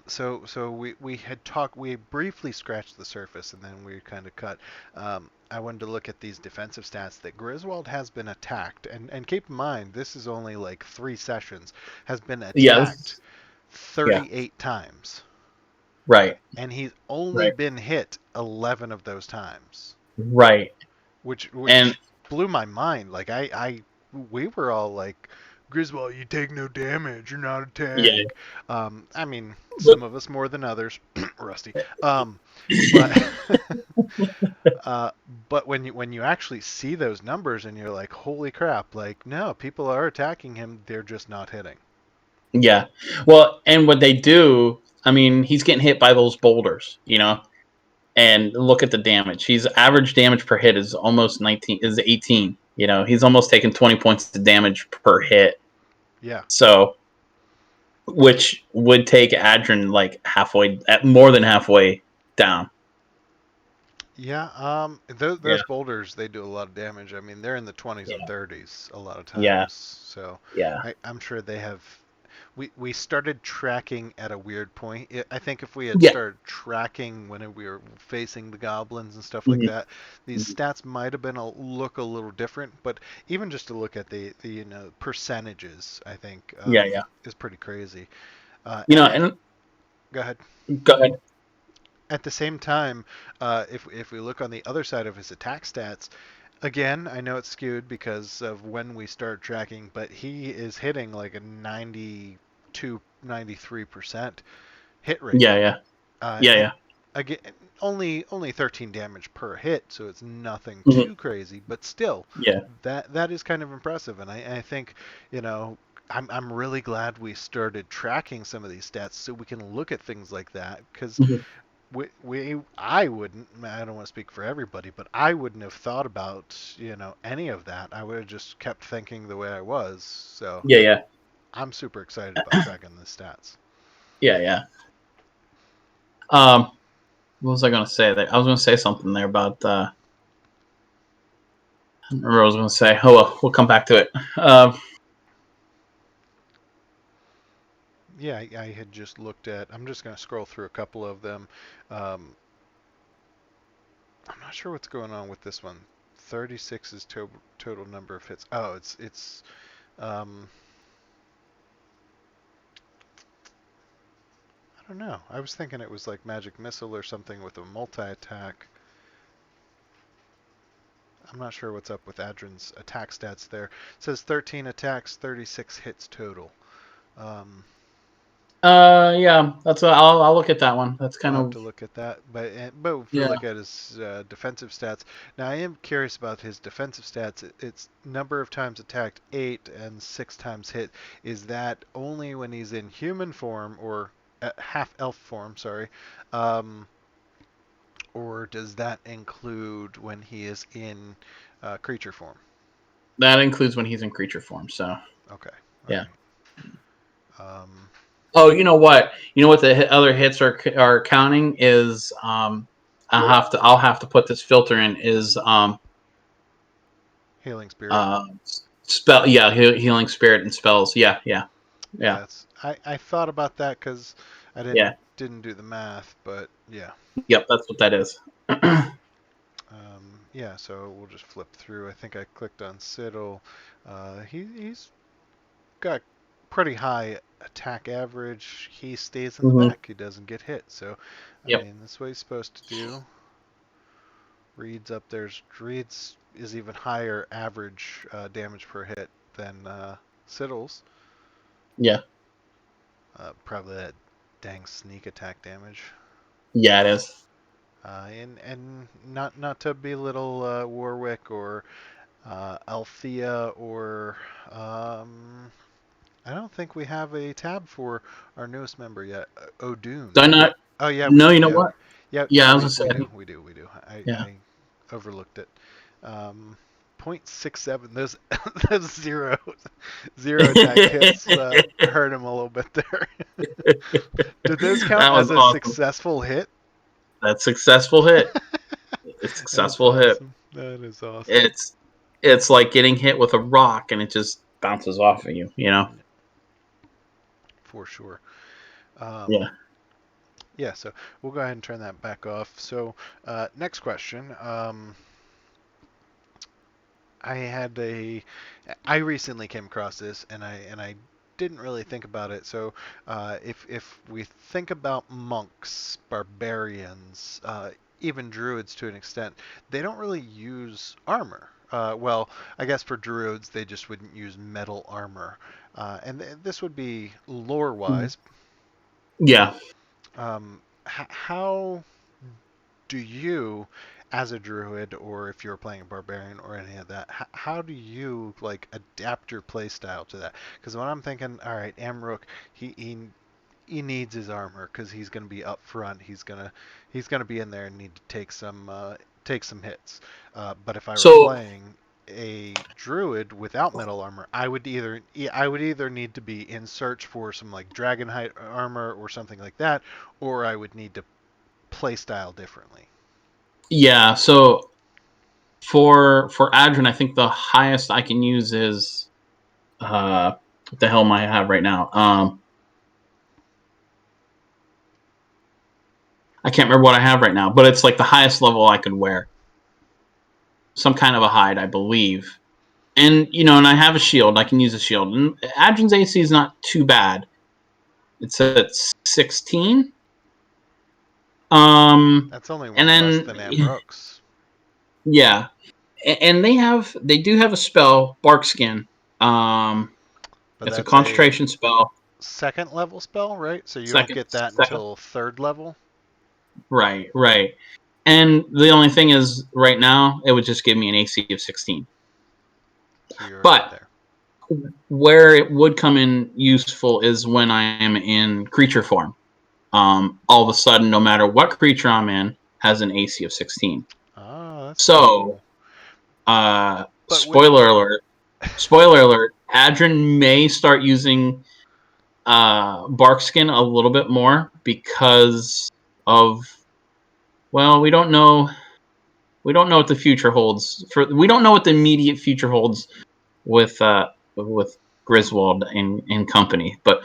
So we had talked. We briefly scratched the surface, and then we kind of cut. I wanted to look at these defensive stats that Griswold has been attacked, and keep in mind this is only like 3 sessions. Has been Yeah, attacked yeah, 38 times, right, and he's only right, been hit 11 of those times, right, which and blew my mind. Like we were all like, Griswold, you take no damage. You're not a yeah, tank. I mean, but some of us more than others. Rusty. But uh, but when you actually see those numbers and you're like, holy crap! Like, no, people are attacking him. They're just not hitting. yeah. Well, and what they do, I mean, he's getting hit by those boulders, and look at the damage. He's average damage per hit is almost 19, is 18. He's almost taking 20 points of damage per hit. Yeah. So, which would take Adrian like halfway, at more than halfway down. Yeah, Yeah, those boulders, they do a lot of damage. I mean, they're in the 20s and yeah, 30s a lot of yeah, times. So yeah, I'm sure they have. We started tracking at a weird point. I think if we had yeah. started tracking when we were facing the goblins and stuff like Mhm, that, these mhm. stats might have been look a little different. But even just to look at the percentages, I think Yeah, yeah. is pretty crazy. And And go ahead. go ahead. At the same time, if we look on the other side of his attack stats, again, I know it's skewed because of when we start tracking, but he is hitting like a 92, 93% hit rate. Yeah, yeah, yeah, And yeah. again, only 13 damage per hit, so it's nothing Mhm. too crazy, but still, Yeah. that is kind of impressive. And I think, you know, I'm really glad we started tracking some of these stats so we can look at things like that because Mhm. I wouldn't. I don't want to speak for everybody, but I wouldn't have thought about any of that. I would have just kept thinking the way I was. So Yeah, yeah, I'm super excited about tracking the stats. yeah, yeah. Um, what was I going to say there? I was going to say something there about. I don't remember what I was going to say. Oh well, we'll come back to it. Yeah, I had just looked at. I'm just going to scroll through a couple of them. Um, I'm not sure what's going on with this one. 36 is total number of hits. Oh, it's. Um, I don't know. I was thinking it was like magic missile or something with a multi attack. I'm not sure what's up with Adrin's attack stats there. It says 13 attacks, 36 hits total. Um, Yeah. That's. I'll look at that one. That's I'll kind have of. to look at that. But if we Yeah. look at his defensive stats, now I am curious about his defensive stats. It's number of times attacked 8 and 6 times hit. Is that only when he's in human form or half elf form? Sorry. Um, or does that include when he is in creature form? That includes when he's in creature form. So Okay. All yeah. right. Um, Oh, you know what? You know what the other hits are counting is I'll have to put this filter in is Healing spirit. uh spell yeah healing spirit and spells yeah Yeah, I thought about that because I yeah didn't do the math, but yeah. yep, that's what that is. Yeah, so we'll just flip through. I think I clicked on Siddle. He's got pretty high attack average. He stays in the Hmm. back. He doesn't get hit. So, I Yep. mean, that's what he's supposed to do. Reed's up there. Reed's is even higher average damage per hit than Siddle's. Yeah, Probably that dang sneak attack damage. yeah, it is. And not to belittle Warwick or Althea or I don't think we have a tab for our newest member yet, O'Doon. Do I not? Oh yeah, we No, do. you know Yeah, what? yeah. No, Yeah, I was gonna say we I do. think We do. yeah. I overlooked it. Um, 0.67. Those zero attack hits hurt him a little bit there. Did those count That was as a awesome. successful hit? That successful hit. A That's successful hit. awesome. That is awesome. It's it's like getting hit with a rock and it just bounces off of you. You know. for sure. Um, Yeah. yeah, so we'll go ahead and turn that back off. So, next question. I had a, I recently came across this, and I didn't really think about it. So, if we think about monks, barbarians, even druids to an extent, they don't really use armor. Well, I guess for druids they just wouldn't use metal armor, and this would be lore-wise. Yeah. How do you, as a druid, or if you're playing a barbarian or any of that, how do you like adapt your playstyle to that? Because when I'm thinking, all right, Amrook, he needs his armor because he's going to be up front. He's gonna be in there and need to take some hits. But if I were So playing a druid without metal armor, I would either need to be in search for some like dragonhide armor or something like that, or I would need to playstyle differently. yeah. So for Adrian, I think the highest I can use is what the hell am I have right now? I can't remember what I have right now, but it's like the highest level I could wear. Some kind of a hide, I believe. And and I have a shield. I can use a shield. And Adrian's AC is not too bad. It's at 16. Um, That's only and one less then than Amrook's, yeah, and they do have a spell, Bark Skin. Um, but it's a that's a concentration spell. second level spell, right? So you don't Second, get that second. until third level. Right, right. And the only thing is, right now, it would just give me an AC of 16. So you're already But there. where it would come in useful is when I am in creature form. All of a sudden, no matter what creature I'm in, has an AC of 16. Ah, that's So, cool. But wouldn't spoiler alert, spoiler alert, Adrin may start using Barkskin a little bit more because of, well, we don't know what the future holds. We don't know what the immediate future holds with Griswold and company. But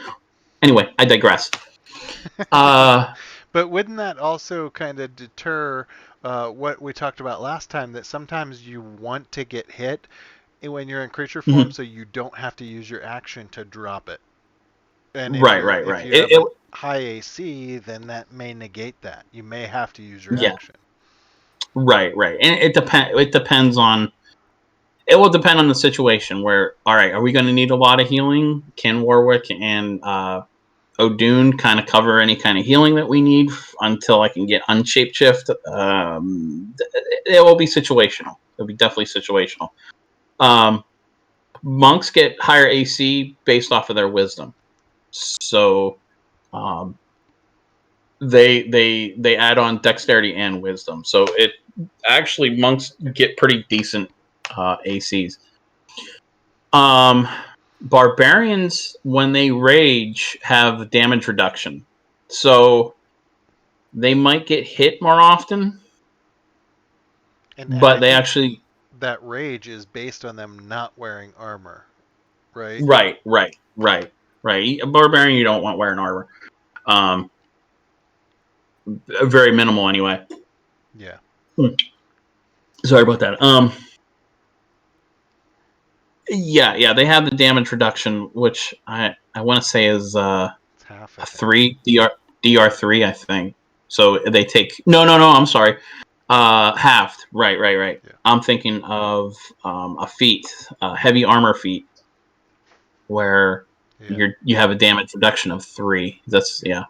anyway, I digress. Uh, but wouldn't that also kind of deter what we talked about last time? That sometimes you want to get hit when you're in creature form, mhm. so you don't have to use your action to drop it. And if Right, you're right, if right. you have a high AC, then that may negate that. You may have to use your Yeah, action. right, right. And it depends on. It will depend on the situation. Where, all right, are we going to need a lot of healing? Can Warwick and O'Doon kind of cover any kind of healing that we need until I can get unshaped shift? It will be situational. It'll be definitely situational. Um, Monks get higher AC based off of their wisdom, so um, they add on dexterity and wisdom. So it actually monks get pretty decent ACs. Um, Barbarians, when they rage, have damage reduction, so they might get hit more often, And I but they think actually that rage is based on them not wearing armor, right? right, right, right, right. A barbarian, you don't want wearing armor. Um, Very minimal anyway. Yeah, Sorry about that. Yeah, yeah, they have the damage reduction, which I want to say is it's half, I a think. 3 DR 3, I think. So they take no. I'm sorry, halved. Right, right, right. Yeah. I'm thinking of a feat, a heavy armor feat, where Yeah. you have a damage reduction of 3. That's yeah.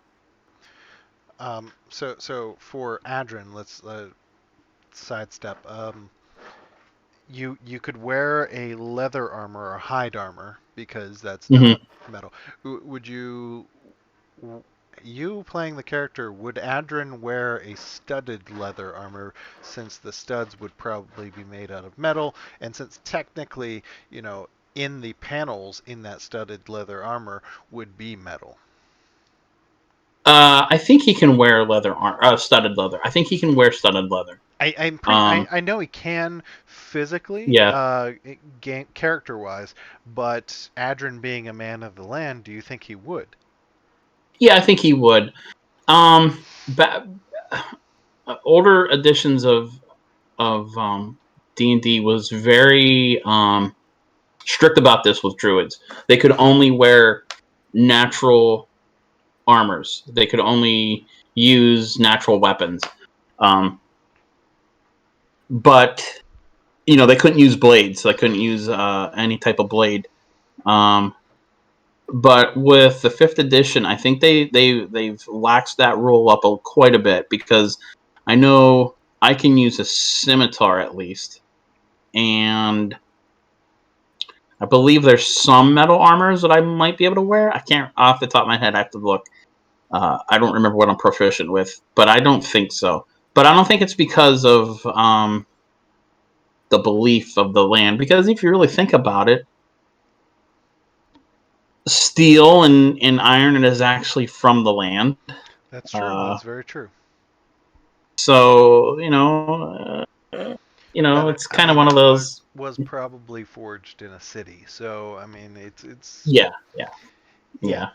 So for Adrin, let's sidestep. You could wear a leather armor or hide armor because that's Hmm. not metal. Would you you playing the character, would Adrin wear a studded leather armor since the studs would probably be made out of metal, and since technically, in the panels in that studded leather armor would be metal? I think he can wear studded leather. I think he can wear studded leather. Um, I know he can physically, yeah. game character wise, but Adrin being a man of the land, do you think he would? Yeah, I think he would. Ba- older editions of D&D was very strict about this with druids. They could only wear natural armors. They could only use natural weapons. Um, but they couldn't use blades. They couldn't use any type of blade. Um, but with the fifth edition, I think they've laxed that rule up quite a bit, because I know I can use a scimitar at least, and I believe there's some metal armors that I might be able to wear. I can't off the top of my head. I have to look. I don't remember what I'm proficient with, but I don't think so. But I don't think it's because of the belief of the land, because if you really think about it, steel and iron is actually from the land. That's true. Uh, That's very true. so But it's I kind of mean, one of that those. was probably forged in a city. So I mean, it's Yeah, yeah, yeah. yeah.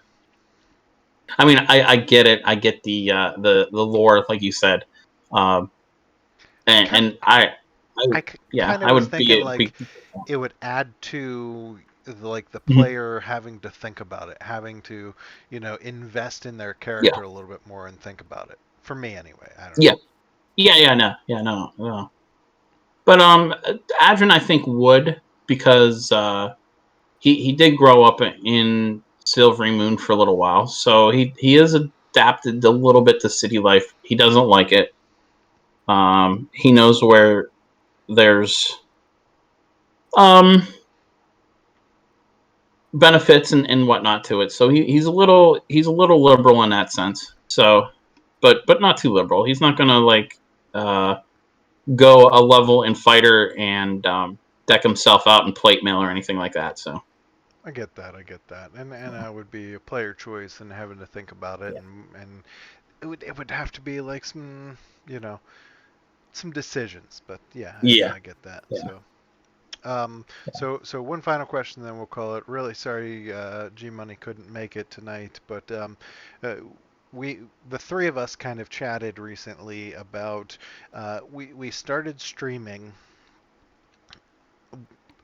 I mean, I get it. I get the lore, like you said, um, and, Kind and I yeah, kind of I was would thinking be like it would add to like the Mhm. player having to think about it, having to, invest in their Yeah, character a little bit more and think about it. For me anyway. I don't yeah, know. yeah, no, yeah, no, no. But Adrian, I think would, because he did grow up in Silvery Moon for a little while, so he is adapted a little bit to city life. He doesn't like it. He knows where there's um benefits and whatnot to it. So he's a little liberal in that sense. So, but not too liberal. He's not gonna like uh go a level in fighter and deck himself out in plate mail or anything like that. So I get that. I get that. And I would be a player choice and having to think about it, yeah, and it would have to be like some, you know, some decisions. But yeah, yeah, I get that. yeah. So one final question, then we'll call it. Really sorry, G Money couldn't make it tonight, but uh, we the three of us kind of chatted recently about we started streaming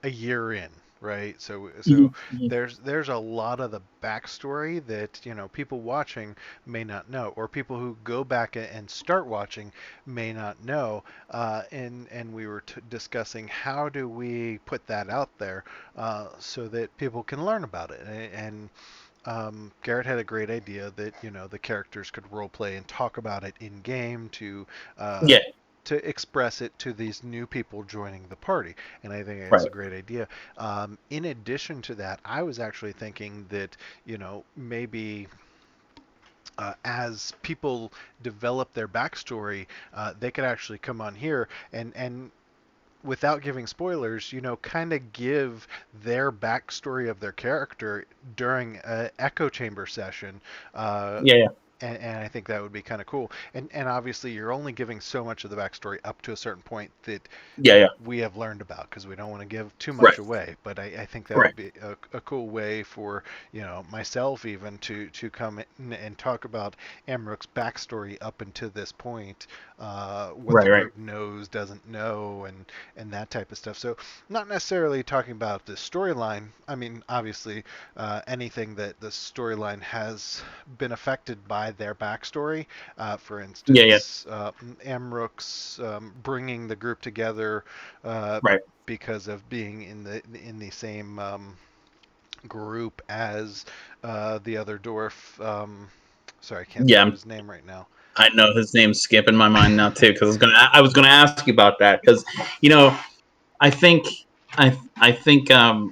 a year in, right? So Mm-hmm. there's a lot of the backstory that people watching may not know, or people who go back and start watching may not know. And we were discussing how do we put that out there so that people can learn about it. And Garrett had a great idea that the characters could role play and talk about it in game uh, Yeah, to express it to these new people joining the party, and I think it's right. a great idea. In addition to that, I was actually thinking that maybe as people develop their backstory, they could actually come on here and without giving spoilers, kind of give their backstory of their character during an echo chamber session. Uh, Yeah, yeah, and I think that would be kind of cool. And obviously, you're only giving so much of the backstory up to a certain point that yeah, yeah. we have learned about because we don't want to give too much Right, away. But I think that right. would be a cool way for myself even to come in and talk about Amrook's backstory up until this point, what the Right, right. group knows, doesn't know, and that type of stuff. So not necessarily talking about the storyline. I mean, obviously, anything that the storyline has been affected by their backstory. For Yeah, yeah. instance, Amrook's bringing the group together uh, Right. because of being in the same group as the other dwarf. Sorry, I can't Yeah, think of his name right now. I know his name's skipping my mind now too, because I was gonna ask you about that, because you know I think I think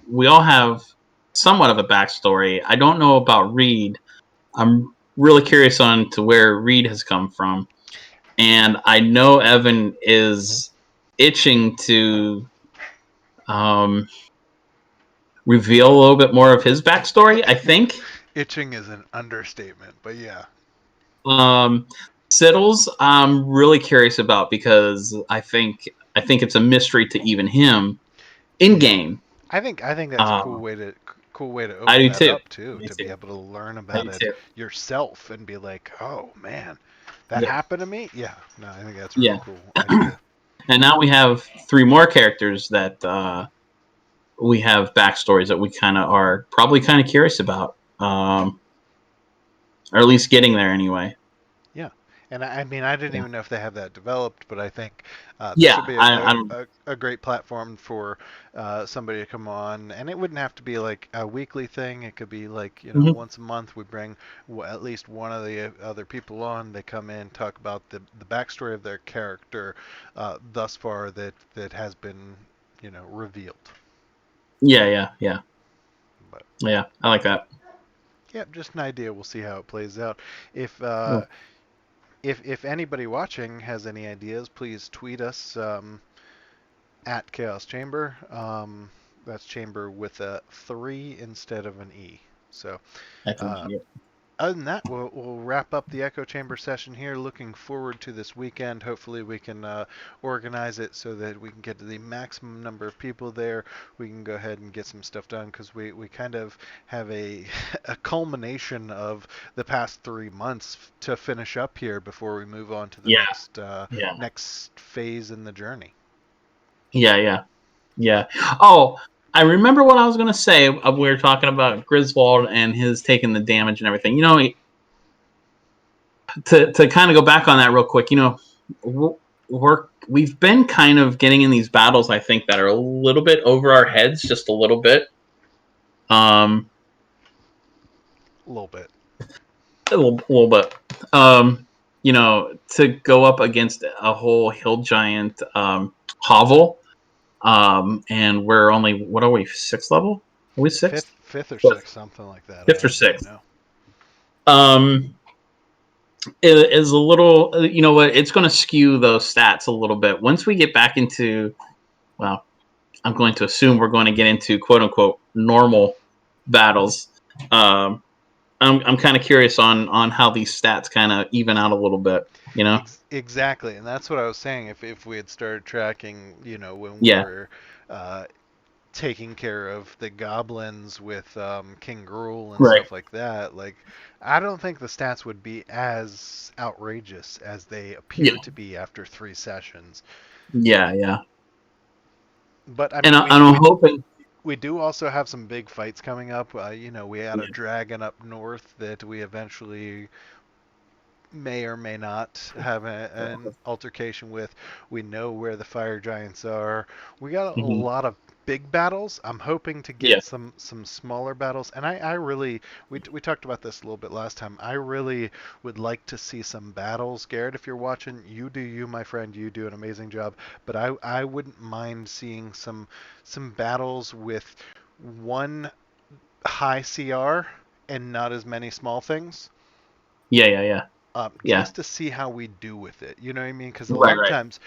we all have somewhat of a backstory. I don't know about Reed. I'm really curious on to where Reed has come from, and I know Evan is itching to um, reveal a little bit more of his backstory. I think Itching is an understatement, but yeah. um, Siddles, I'm really curious about, because I think it's a mystery to even him in Yeah. game. I think that's a Um, cool way to I open do that too. up too, I do to be too. able to learn I about do it too. yourself and be like, oh man, that Yeah. happened to me. Yeah, no, I think that's a real Yeah. cool idea. And now we have three more characters that we have backstories that we kind of are probably kind of curious about, or at least getting there anyway. Yeah, and I mean, I didn't Yeah. even know if they have that developed, but I think this Yeah. would be I don't. a great platform for somebody to come on, and it wouldn't have to be like a weekly thing. It could be like, Mhm. once a month we bring at least one of the other people on. They come in, talk about the backstory of their character thus far that has been, revealed. Yeah. Yeah. Yeah. But Yeah. I like that. yeah, just an idea. We'll see how it plays out. If Cool. if anybody watching has any ideas, please tweet us. At Chaos Chamber. That's chamber with a 3 instead of an E. So, Echo uh, Chamber. other than that, we'll wrap up the Echo Chamber session here. Looking forward to this weekend. Hopefully, we can organize it so that we can get to the maximum number of people there. We can go ahead and get some stuff done because we kind of have a, a culmination of the past 3 months to finish up here before we move on to the Yeah. Yeah. next phase in the journey. Yeah. Yeah. Yeah. Oh, I remember what I was gonna say. We were talking about Griswold and his taking the damage and everything. To kind of go back on that real quick. We've been kind of getting in these battles. I think that are a little bit over our heads, just a little bit. Um, A little bit. a little bit. To go up against a whole hill giant hovel. And we're only, what are we, sixth level? Are we sixth? Fifth or Fifth. sixth, something like that. I Fifth or don't even sixth. know. Um, it is a little, you know what? It's going to skew those stats a little bit once we get back into. Well, I'm going to assume we're going to get into quote unquote normal battles. Um, I'm kind of curious on how these stats kind of even out a little bit. You know? Exactly, and that's what I was saying. If we had started tracking, when we Yeah. were uh, taking care of the goblins with King Gruul and Right. stuff like that, like I don't think the stats would be as outrageous as they Yeah. appear to be after 3 sessions. Yeah. Yeah. But I And, mean, and I'm hoping. we do also have some big fights coming up. We had a Yeah. dragon up north that we eventually may or may not have an altercation with. We know where the fire giants are. We got a Mhm. lot of big battles. I'm hoping to Yeah. get some smaller battles, and I really we talked about this a little bit last time. I really would like to see some battles. Garrett, if you're watching, you do you, my friend. You do an amazing job, but I wouldn't mind seeing some battles with one high CR and not as many small things, Yeah. Yeah. Yeah. Yeah. just to see how we do with it. You know what I mean? Because a Right. lot of Right. times,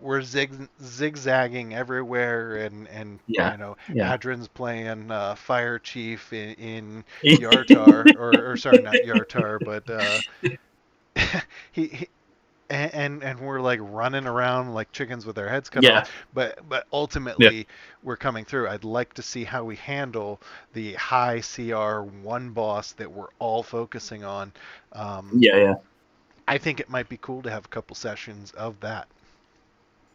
we're zigzagging everywhere, and Yeah. Yeah. Adrin's playing Fire Chief in Yartar, or sorry, not Yartar, but he and we're like running around like chickens with our heads cut off. Yeah. But Yeah. ultimately, we're coming through. I'd like to see how we handle the high CR one boss that we're all focusing on. Um, Yeah. Yeah. I think it might be cool to have a couple sessions of that.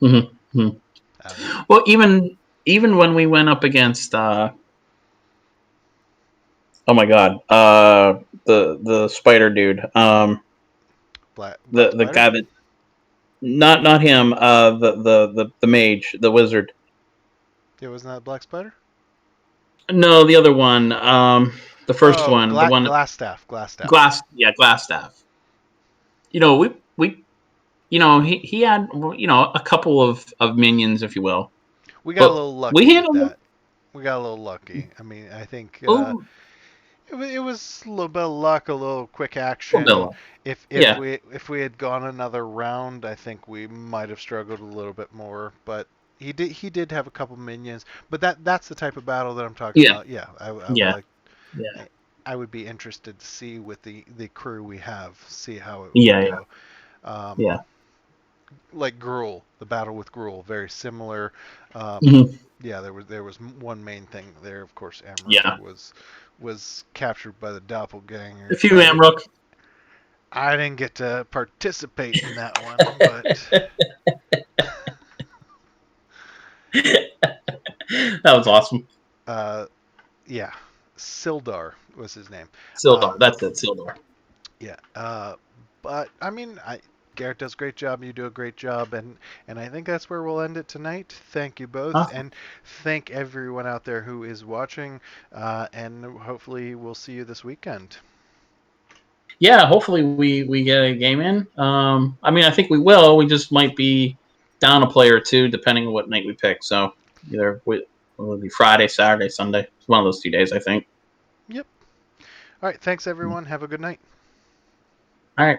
Mm-hmm. I don't know. Well, even when we went up against oh my god, the spider dude, Black the Spider? guy that, not him, the mage, the wizard. Yeah, wasn't that Black Spider? No, the other one, the first Oh, one, the one, Glass Staff. Glass Staff. glass, yeah, glass staff. We he had, a couple of minions, if you will, We got a but little we lucky with handled them. that. We got a little lucky. I mean, I think Oh, it was a little bit of luck, a little quick action. Bella. Yeah, If we had gone another round, I think we might have struggled a little bit more. But he did have a couple minions. But that's the type of battle that I'm talking yeah, about. Yeah, I would yeah, like yeah, I would be interested to see with the crew we have, see how it would yeah, yeah, go. Um, yeah. like Gruul, the battle with Gruul, very similar. Um, Mhm. Yeah, there was one main thing there. Of course, Amrook Yeah, was captured by the doppelganger. if you Amrook. I didn't get to participate in that one, but That was awesome. uh, yeah, Sildar was his name. Sildar, Um, that's it, Sildar. yeah, but I mean, Garrett does a great job. You do a great job, and I think that's where we'll end it tonight. Thank you both, Awesome. and thank everyone out there who is watching. And hopefully, we'll see you this weekend. Yeah, hopefully we get a game in. I mean, I think we will. We just might be down a player or two depending on what night we pick. So either it'll be Friday, Saturday, Sunday. It's one of those 2 days, I think. Yep. All right. Thanks, everyone. Have a good night. All right.